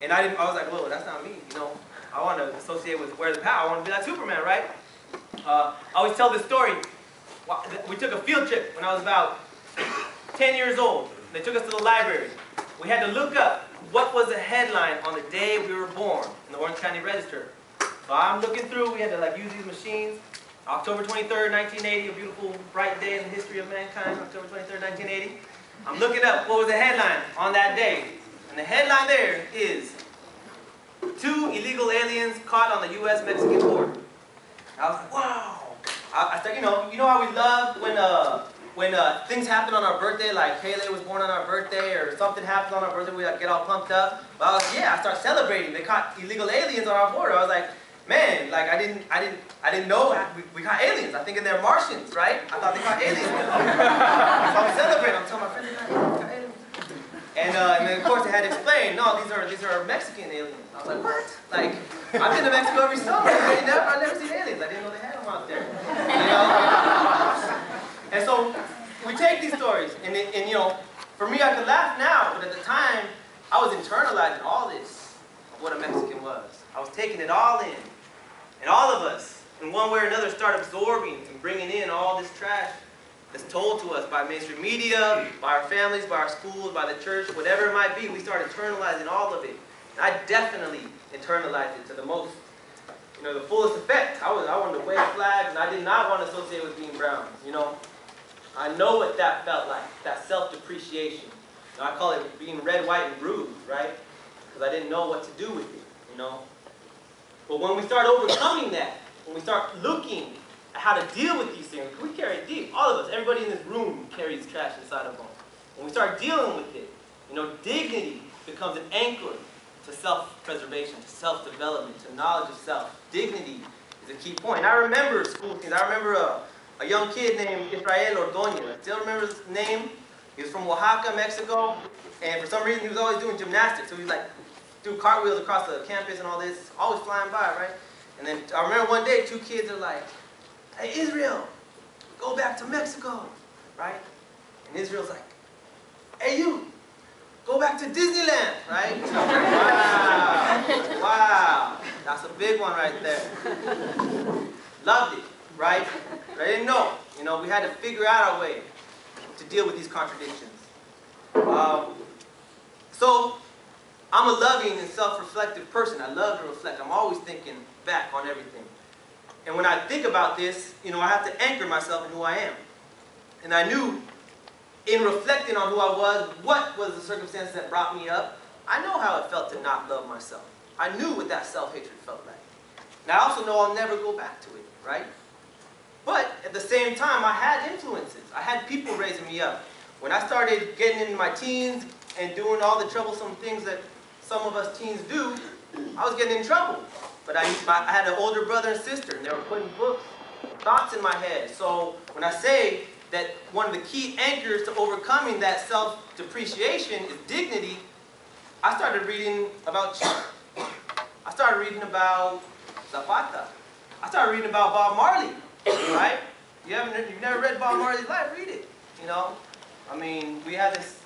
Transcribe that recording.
And I was like, whoa, that's not me, you know. I want to associate with where's the power. I want to be like Superman, right? I always tell this story. We took a field trip when I was about 10 years old. They took us to the library. We had to look up what was the headline on the day we were born in the Orange County Register. So I'm looking through. We had to use these machines. October 23rd, 1980, a beautiful, bright day in the history of mankind, October 23rd, 1980. I'm looking up what was the headline on that day. And the headline there is, 2 illegal aliens caught on the U.S.-Mexican border. I was like, wow. I started, you know how we love when things happen on our birthday, like Haley was born on our birthday, or something happens on our birthday, we get all pumped up. But I was like, yeah, I start celebrating. They caught illegal aliens on our border. I was like, man, I didn't know we caught aliens. I'm thinking they're Martians, right? I thought they caught aliens. So I'm celebrating. I'm telling my friends, they caught aliens. And then of course they had to explain, no, these are Mexican aliens. I was like, what? I've been to Mexico every summer. I've never seen aliens. I didn't know they had them out there. You know? And so we take these stories, and for me I can laugh now, but at the time I was internalizing all this of what a Mexican was. I was taking it all in. And all of us, in one way or another, start absorbing and bringing in all this trash that's told to us by mainstream media, by our families, by our schools, by the church, whatever it might be. We start internalizing all of it. And I definitely internalized it to the most, the fullest effect. I wanted to wave flags, and I did not want to associate with being brown, I know what that felt like, that self-depreciation. I call it being red, white, and bruised, right? Because I didn't know what to do with it, But when we start overcoming that, when we start looking at how to deal with these things, we carry it deep. All of us, everybody in this room carries trash inside of them. When we start dealing with it, dignity becomes an anchor to self-preservation, to self-development, to knowledge of self. Dignity is a key point. And I remember school things. I remember a young kid named Israel Ordonez. I still remember his name. He was from Oaxaca, Mexico, and for some reason he was always doing gymnastics. So he was do cartwheels across the campus and all this, always flying by, right? And then I remember one day 2 kids are like, hey, Israel, go back to Mexico, right? And Israel's like, hey, you, go back to Disneyland, right? Wow, wow, that's a big one right there. Loved it, right? But I didn't know. We had to figure out our way to deal with these contradictions. So I'm a loving and self-reflective person. I love to reflect. I'm always thinking back on everything. And when I think about this, I have to anchor myself in who I am. And I knew, in reflecting on who I was, what was the circumstance that brought me up, I know how it felt to not love myself. I knew what that self-hatred felt like. And I also know I'll never go back to it, right? But at the same time, I had influences. I had people raising me up. When I started getting into my teens and doing all the troublesome things that some of us teens do, I was getting in trouble. But I had an older brother and sister, and they were putting books, thoughts in my head. So when I say that one of the key anchors to overcoming that self-depreciation is dignity, I started reading about Chico. I started reading about Zapata. I started reading about Bob Marley, right? You've never read Bob Marley's life, read it, I mean, we have this